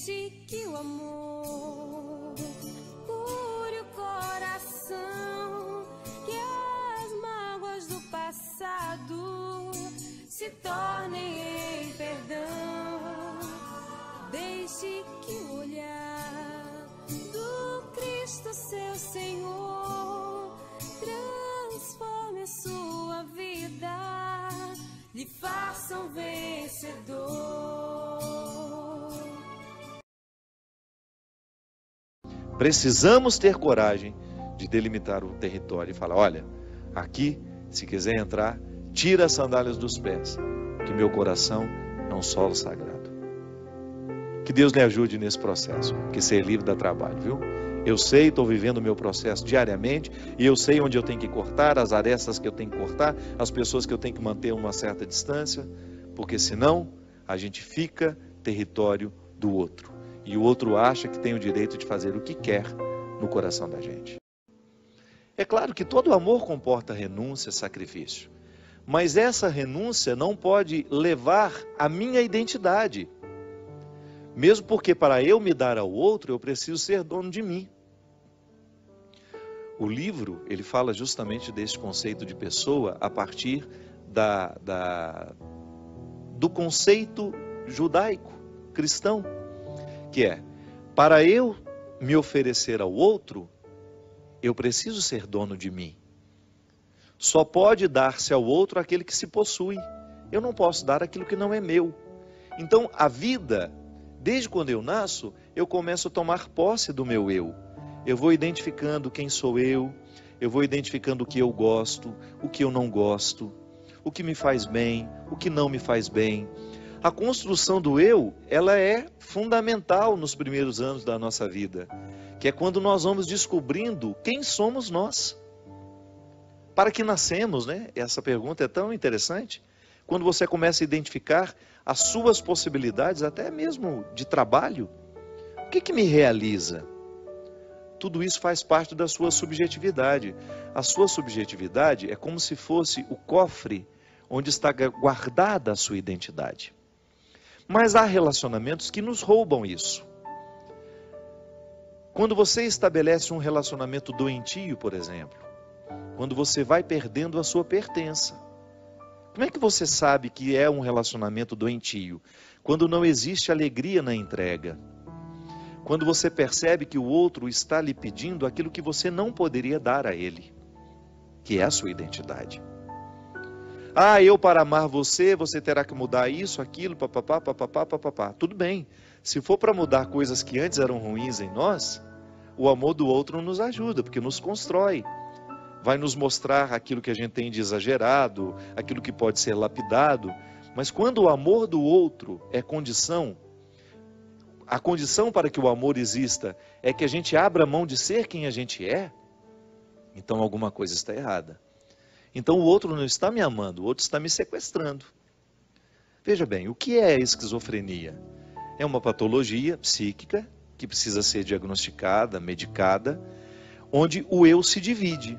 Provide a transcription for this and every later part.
Deixe que o amor cure o coração, que as mágoas do passado se tornem em perdão. Deixe que o olhar do Cristo, seu Senhor, transforme a sua vida, lhe faça um vencedor. Precisamos ter coragem de delimitar o território e falar: olha, aqui, se quiser entrar, tira as sandálias dos pés, que meu coração é um solo sagrado. Que Deus lhe ajude nesse processo, que ser livre dá trabalho, viu? Eu sei, estou vivendo o meu processo diariamente, e eu sei onde eu tenho que cortar, as arestas que eu tenho que cortar, as pessoas que eu tenho que manter uma certa distância, porque senão a gente fica território do outro. E o outro acha que tem o direito de fazer o que quer no coração da gente. É claro que todo amor comporta renúncia, sacrifício. Mas essa renúncia não pode levar a minha identidade. Mesmo porque para eu me dar ao outro, eu preciso ser dono de mim. O livro, ele fala justamente desse conceito de pessoa a partir do conceito judaico, cristão. Que é, para eu me oferecer ao outro, eu preciso ser dono de mim. Só pode dar-se ao outro aquele que se possui. Eu não posso dar aquilo que não é meu. Então, a vida, desde quando eu nasço, eu começo a tomar posse do meu eu. Eu vou identificando quem sou eu vou identificando o que eu gosto, o que eu não gosto, o que me faz bem, o que não me faz bem. A construção do eu, ela é fundamental nos primeiros anos da nossa vida, que é quando nós vamos descobrindo quem somos nós. Para que nascemos, né? Essa pergunta é tão interessante. Quando você começa a identificar as suas possibilidades, até mesmo de trabalho, o que me realiza? Tudo isso faz parte da sua subjetividade. A sua subjetividade é como se fosse o cofre onde está guardada a sua identidade. Mas há relacionamentos que nos roubam isso. Quando você estabelece um relacionamento doentio, por exemplo, quando você vai perdendo a sua pertença. Como é que você sabe que é um relacionamento doentio? Quando não existe alegria na entrega. Quando você percebe que o outro está lhe pedindo aquilo que você não poderia dar a ele, que é a sua identidade. Ah, eu para amar você, você terá que mudar isso, aquilo, papapá, papapá, papapá. Tudo bem. Se for para mudar coisas que antes eram ruins em nós, o amor do outro nos ajuda, porque nos constrói. Vai nos mostrar aquilo que a gente tem de exagerado, aquilo que pode ser lapidado. Mas quando o amor do outro é condição, a condição para que o amor exista é que a gente abra mão de ser quem a gente é, então alguma coisa está errada. Então o outro não está me amando, o outro está me sequestrando. Veja bem, o que é a esquizofrenia? É uma patologia psíquica que precisa ser diagnosticada, medicada, onde o eu se divide.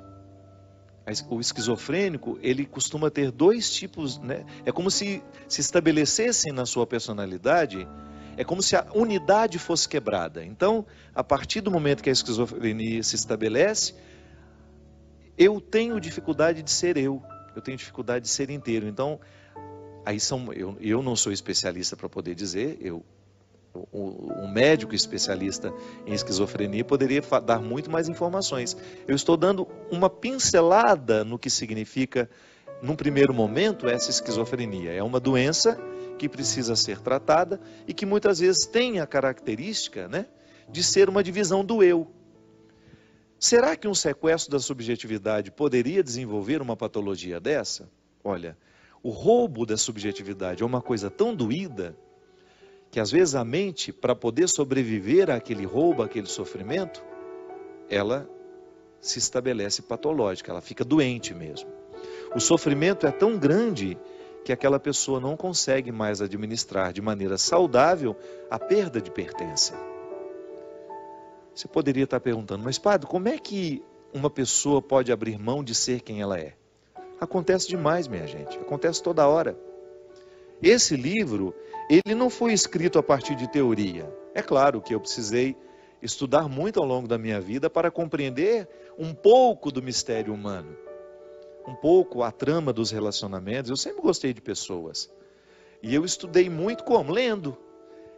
O esquizofrênico, ele costuma ter dois tipos, né? É como se estabelecessem na sua personalidade, é como se a unidade fosse quebrada. Então, a partir do momento que a esquizofrenia se estabelece, eu tenho dificuldade de ser eu tenho dificuldade de ser inteiro. Então, aí eu não sou especialista para poder dizer, um médico especialista em esquizofrenia poderia dar muito mais informações. Eu estou dando uma pincelada no que significa, num primeiro momento, essa esquizofrenia. É uma doença que precisa ser tratada e que muitas vezes tem a característica, né, de ser uma divisão do eu. Será que um sequestro da subjetividade poderia desenvolver uma patologia dessa? Olha, o roubo da subjetividade é uma coisa tão doída que às vezes a mente, para poder sobreviver àquele roubo, àquele sofrimento, ela se estabelece patológica, ela fica doente mesmo. O sofrimento é tão grande que aquela pessoa não consegue mais administrar de maneira saudável a perda de pertença. Você poderia estar perguntando, mas padre, como é que uma pessoa pode abrir mão de ser quem ela é? Acontece demais, minha gente, acontece toda hora. Esse livro, ele não foi escrito a partir de teoria, É claro que eu precisei estudar muito ao longo da minha vida para compreender um pouco do mistério humano, um pouco a trama dos relacionamentos. Eu sempre gostei de pessoas. E eu estudei muito como? Lendo.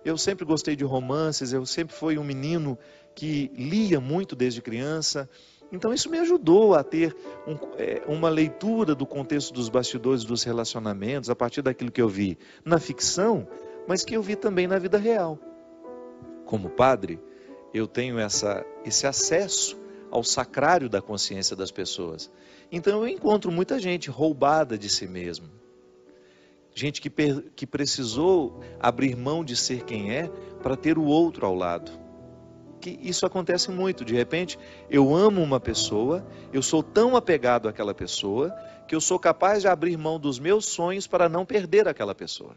Eu sempre gostei de romances, eu sempre fui um menino que lia muito desde criança. Então isso me ajudou a ter uma leitura do contexto dos bastidores dos relacionamentos, a partir daquilo que eu vi na ficção, mas que eu vi também na vida real. Como padre, eu tenho esse acesso ao sacrário da consciência das pessoas. Então eu encontro muita gente roubada de si mesmo. Gente que precisou abrir mão de ser quem é para ter o outro ao lado. Que isso acontece muito. De repente, eu amo uma pessoa, eu sou tão apegado àquela pessoa, que eu sou capaz de abrir mão dos meus sonhos para não perder aquela pessoa.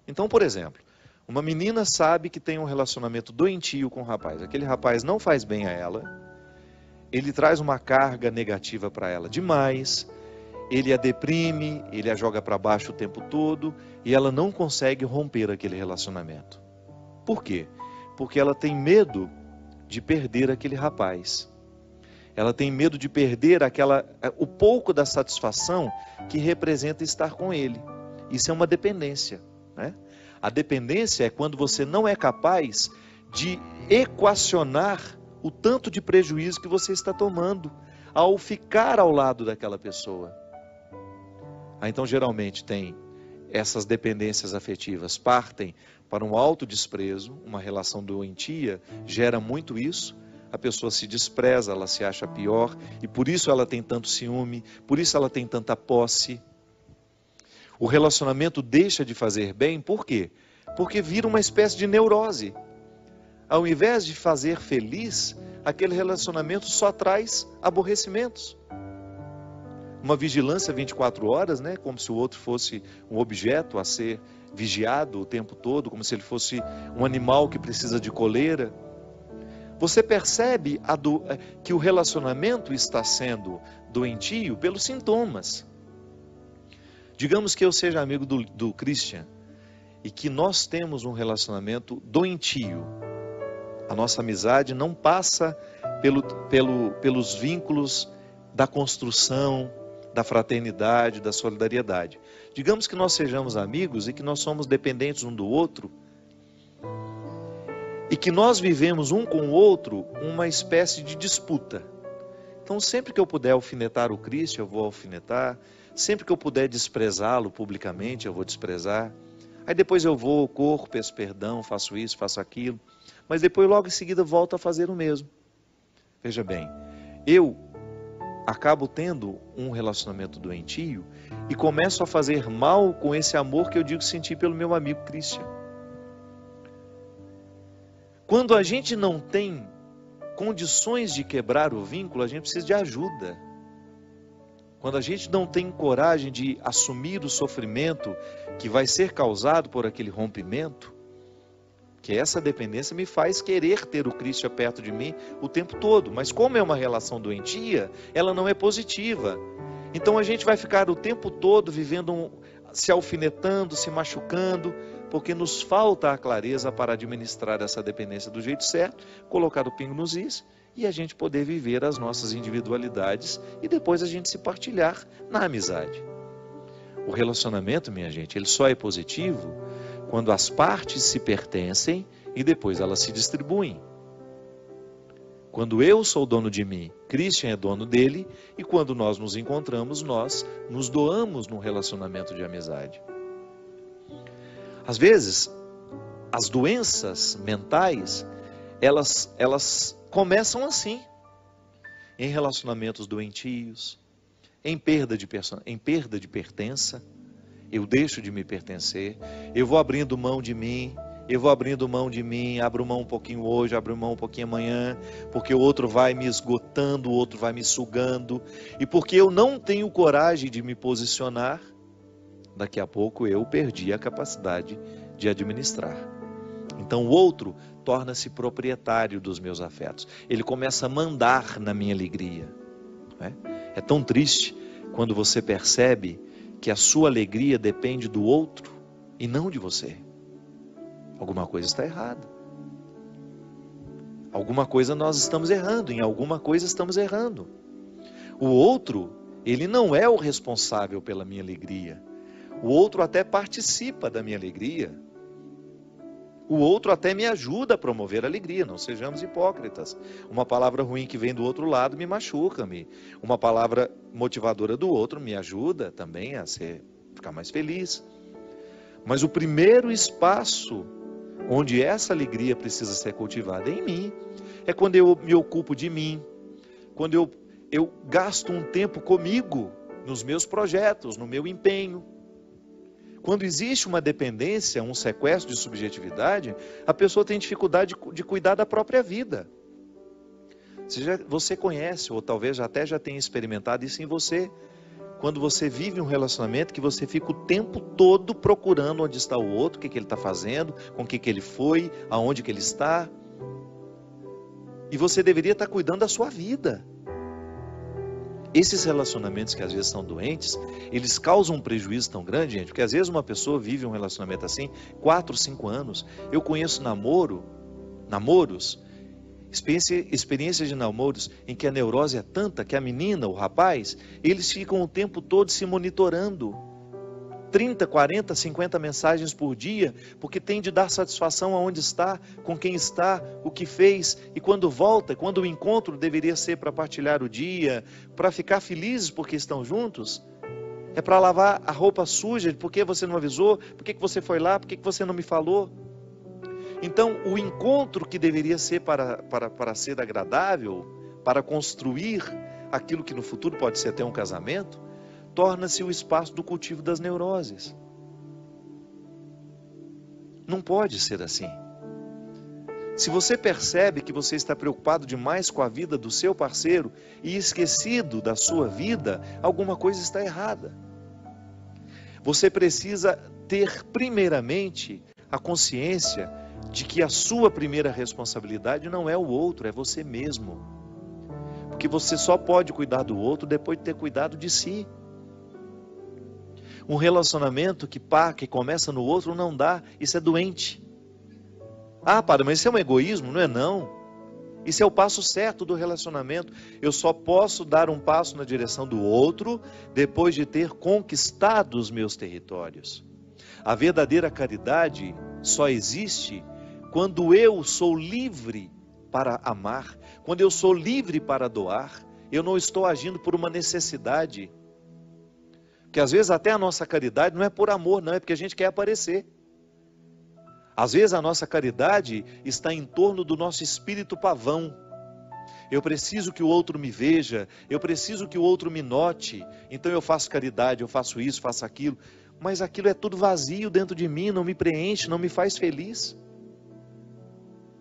Então, por exemplo, uma menina sabe que tem um relacionamento doentio com um rapaz. Aquele rapaz não faz bem a ela, ele traz uma carga negativa para ela demais, ele a deprime, ele a joga para baixo o tempo todo, e ela não consegue romper aquele relacionamento. Por quê? Porque ela tem medo de perder aquele rapaz. Ela tem medo de perder o pouco da satisfação que representa estar com ele. Isso é uma dependência, né? A dependência é quando você não é capaz de equacionar o tanto de prejuízo que você está tomando ao ficar ao lado daquela pessoa. Então, geralmente, tem essas dependências afetivas, partem para um autodesprezo, uma relação doentia, gera muito isso. A pessoa se despreza, ela se acha pior, e por isso ela tem tanto ciúme, por isso ela tem tanta posse. O relacionamento deixa de fazer bem, por quê? Porque vira uma espécie de neurose. Ao invés de fazer feliz, aquele relacionamento só traz aborrecimentos. Uma vigilância 24 horas, né? Como se o outro fosse um objeto a ser vigiado o tempo todo, como se ele fosse um animal que precisa de coleira. Você percebe que o relacionamento está sendo doentio pelos sintomas. Digamos que eu seja amigo do Christian e que nós temos um relacionamento doentio. A nossa amizade não passa pelos vínculos da construção, da fraternidade, da solidariedade. Digamos que nós sejamos amigos e que nós somos dependentes um do outro e que nós vivemos um com o outro uma espécie de disputa. Então, sempre que eu puder alfinetar o Cristo, eu vou alfinetar. Sempre que eu puder desprezá-lo publicamente, eu vou desprezar. Aí depois eu vou, corro, peço perdão, faço isso, faço aquilo. Mas depois, logo em seguida, volto a fazer o mesmo. Veja bem, eu acabo tendo um relacionamento doentio e começo a fazer mal com esse amor que eu digo sentir pelo meu amigo Christian. Quando a gente não tem condições de quebrar o vínculo, a gente precisa de ajuda. Quando a gente não tem coragem de assumir o sofrimento que vai ser causado por aquele rompimento, que essa dependência me faz querer ter o Cristo perto de mim o tempo todo. Mas como é uma relação doentia, ela não é positiva. Então a gente vai ficar o tempo todo vivendo, se alfinetando, se machucando, porque nos falta a clareza para administrar essa dependência do jeito certo, colocar o pingo nos is e a gente poder viver as nossas individualidades e depois a gente se partilhar na amizade. O relacionamento, minha gente, ele só é positivo quando as partes se pertencem e depois elas se distribuem. Quando eu sou dono de mim, Christian é dono dele, e quando nós nos encontramos, nós nos doamos num relacionamento de amizade. Às vezes, as doenças mentais, elas começam assim, em relacionamentos doentios, em perda de pertença. Eu deixo de me pertencer, eu vou abrindo mão de mim, abro mão um pouquinho hoje, abro mão um pouquinho amanhã, porque o outro vai me esgotando, o outro vai me sugando, e porque eu não tenho coragem de me posicionar, daqui a pouco eu perdi a capacidade de administrar. Então o outro torna-se proprietário dos meus afetos, ele começa a mandar na minha alegria. É tão triste quando você percebe que a sua alegria depende do outro e não de você. alguma coisa está errada. Alguma coisa nós estamos errando, em alguma coisa estamos errando. O outro, ele não é o responsável pela minha alegria. O outro até participa da minha alegria. O outro até me ajuda a promover a alegria, não sejamos hipócritas. Uma palavra ruim que vem do outro lado me machuca-me. Uma palavra motivadora do outro me ajuda também a ficar mais feliz. Mas o primeiro espaço onde essa alegria precisa ser cultivada é em mim. É quando eu me ocupo de mim, quando eu gasto um tempo comigo, nos meus projetos, no meu empenho. Quando existe uma dependência, um sequestro de subjetividade, a pessoa tem dificuldade de cuidar da própria vida. Você conhece, ou talvez até já tenha experimentado isso em você, quando você vive um relacionamento que você fica o tempo todo procurando onde está o outro, o que ele está fazendo, com o que ele foi, aonde que ele está. E você deveria estar cuidando da sua vida. Esses relacionamentos que às vezes são doentes, eles causam um prejuízo tão grande, gente, porque às vezes uma pessoa vive um relacionamento assim, 4, 5 anos. Eu conheço namoros, experiências de namoros em que a neurose é tanta que a menina, o rapaz, eles ficam o tempo todo se monitorando. 30, 40, 50 mensagens por dia, porque tem de dar satisfação aonde está, com quem está, o que fez, e quando volta, quando o encontro deveria ser para partilhar o dia, para ficar felizes porque estão juntos, é para lavar a roupa suja, por que você não avisou, por que você foi lá, por que você não me falou. Então, o encontro que deveria ser para ser agradável, para construir aquilo que no futuro pode ser até um casamento, torna-se o espaço do cultivo das neuroses. Não pode ser assim. Se você percebe que você está preocupado demais com a vida do seu parceiro e esquecido da sua vida, alguma coisa está errada. Você precisa ter primeiramente a consciência de que a sua primeira responsabilidade não é o outro, é você mesmo. Porque você só pode cuidar do outro depois de ter cuidado de si. Um relacionamento que começa no outro não dá, isso é doente. Ah, padre, mas isso é um egoísmo? Não é não. Isso é o passo certo do relacionamento. Eu só posso dar um passo na direção do outro depois de ter conquistado os meus territórios. A verdadeira caridade só existe quando eu sou livre para amar, quando eu sou livre para doar. Eu não estou agindo por uma necessidade. Porque às vezes até a nossa caridade não é por amor, não, é porque a gente quer aparecer. Às vezes a nossa caridade está em torno do nosso espírito pavão. Eu preciso que o outro me veja, eu preciso que o outro me note, então eu faço caridade, eu faço isso, faço aquilo. Mas aquilo é tudo vazio dentro de mim, não me preenche, não me faz feliz.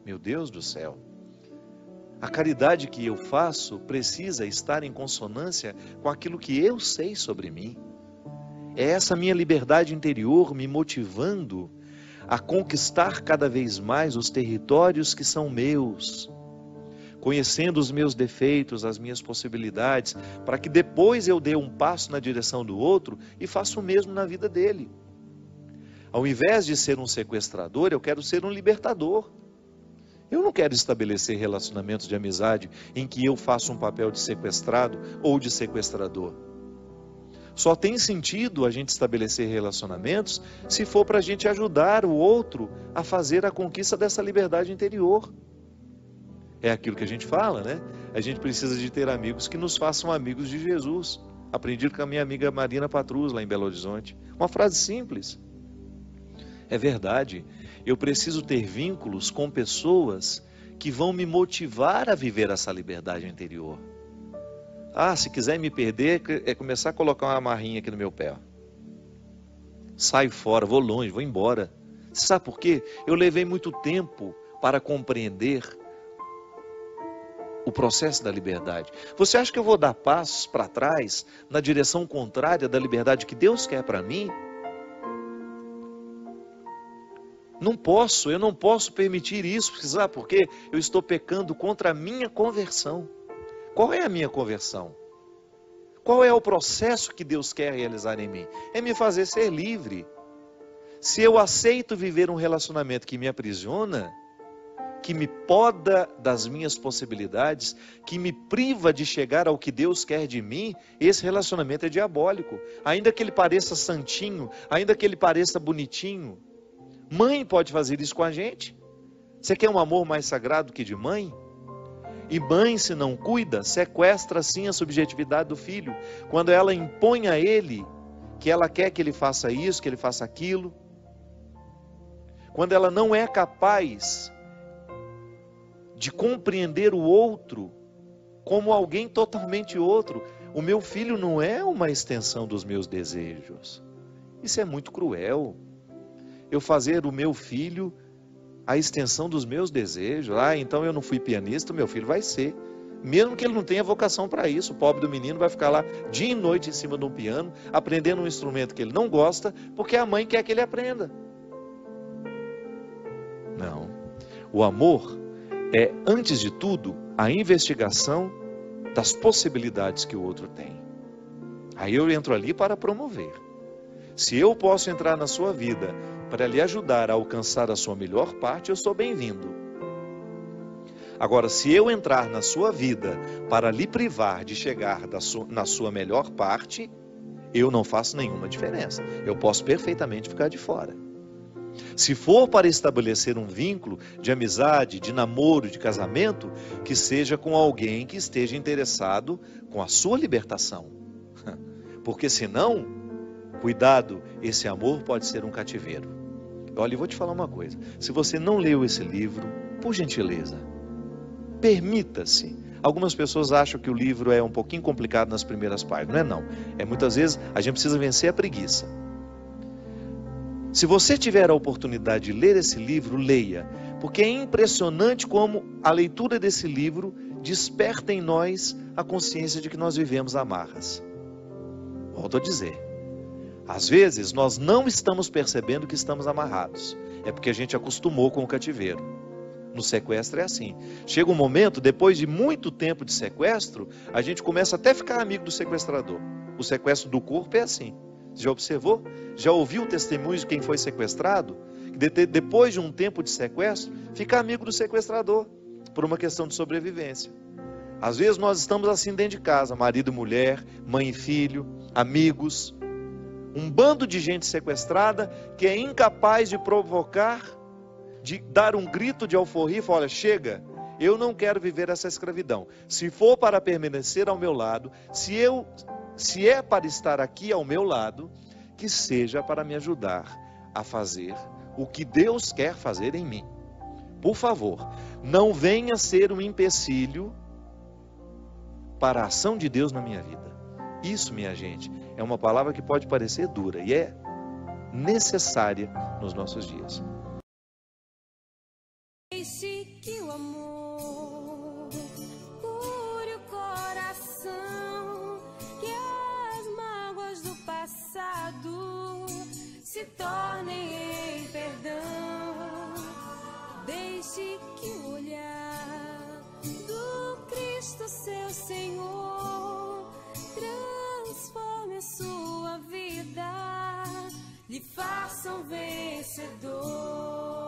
Meu Deus do céu. A caridade que eu faço precisa estar em consonância com aquilo que eu sei sobre mim. É essa minha liberdade interior me motivando a conquistar cada vez mais os territórios que são meus, conhecendo os meus defeitos, as minhas possibilidades, para que depois eu dê um passo na direção do outro e faça o mesmo na vida dele. Ao invés de ser um sequestrador, eu quero ser um libertador. Eu não quero estabelecer relacionamentos de amizade em que eu faço um papel de sequestrado ou de sequestrador. Só tem sentido a gente estabelecer relacionamentos se for para a gente ajudar o outro a fazer a conquista dessa liberdade interior. É aquilo que a gente fala, né? A gente precisa de ter amigos que nos façam amigos de Jesus. Aprendi com a minha amiga Marina Patrus, lá em Belo Horizonte. Uma frase simples. É verdade. Eu preciso ter vínculos com pessoas que vão me motivar a viver essa liberdade interior. Ah, se quiser me perder, é começar a colocar uma amarrinha aqui no meu pé. Saio fora, vou longe, vou embora. Você sabe por quê? Eu levei muito tempo para compreender o processo da liberdade. Você acha que eu vou dar passos para trás, na direção contrária da liberdade que Deus quer para mim? Não posso, eu não posso permitir isso, sabe por quê? Eu estou pecando contra a minha conversão. Qual é a minha conversão? Qual é o processo que Deus quer realizar em mim? É me fazer ser livre. Se eu aceito viver um relacionamento que me aprisiona, que me poda das minhas possibilidades, que me priva de chegar ao que Deus quer de mim, esse relacionamento é diabólico. Ainda que ele pareça santinho, ainda que ele pareça bonitinho. Mãe pode fazer isso com a gente. Você quer um amor mais sagrado que de mãe? E mãe, se não cuida, sequestra assim a subjetividade do filho. Quando ela impõe a ele que ela quer que ele faça isso, que ele faça aquilo. Quando ela não é capaz de compreender o outro como alguém totalmente outro. O meu filho não é uma extensão dos meus desejos. Isso é muito cruel. Eu fazer o meu filho a extensão dos meus desejos. Então eu não fui pianista, meu filho vai ser. Mesmo que ele não tenha vocação para isso, o pobre do menino vai ficar lá dia e noite em cima de um piano, aprendendo um instrumento que ele não gosta, porque a mãe quer que ele aprenda. Não. O amor é, antes de tudo, a investigação das possibilidades que o outro tem. Aí eu entro ali para promover. Se eu posso entrar na sua vida para lhe ajudar a alcançar a sua melhor parte, eu sou bem-vindo. Agora, se eu entrar na sua vida para lhe privar de chegar na sua melhor parte, eu não faço nenhuma diferença. Eu posso perfeitamente ficar de fora. Se for para estabelecer um vínculo de amizade, de namoro, de casamento, que seja com alguém que esteja interessado com a sua libertação. Porque senão, cuidado, esse amor pode ser um cativeiro. Olha, eu vou te falar uma coisa. Se você não leu esse livro, por gentileza, permita-se. Algumas pessoas acham que o livro é um pouquinho complicado nas primeiras páginas. Não é não. Muitas vezes a gente precisa vencer a preguiça. Se você tiver a oportunidade de ler esse livro, leia. Porque é impressionante como a leitura desse livro desperta em nós a consciência de que nós vivemos amarras. Volto a dizer. Às vezes nós não estamos percebendo que estamos amarrados. É porque a gente acostumou com o cativeiro. No sequestro é assim. Chega um momento, depois de muito tempo de sequestro, a gente começa até a ficar amigo do sequestrador. O sequestro do corpo é assim. Você já observou? Já ouviu o testemunho de quem foi sequestrado? Depois de um tempo de sequestro, fica amigo do sequestrador, por uma questão de sobrevivência. Às vezes nós estamos assim dentro de casa, marido e mulher, mãe e filho, amigos. Um bando de gente sequestrada que é incapaz de provocar, de dar um grito de alforria e falar, olha, chega, eu não quero viver essa escravidão. Se for para permanecer ao meu lado, se é para estar aqui ao meu lado, que seja para me ajudar a fazer o que Deus quer fazer em mim. Por favor, não venha ser um empecilho para a ação de Deus na minha vida. Isso, minha gente, é uma palavra que pode parecer dura e é necessária nos nossos dias. Deixe que o amor cure o coração, que as mágoas do passado se tornem em perdão. Deixe que o olhar do Cristo, seu Senhor, transforme a sua vida, lhe faça um vencedor.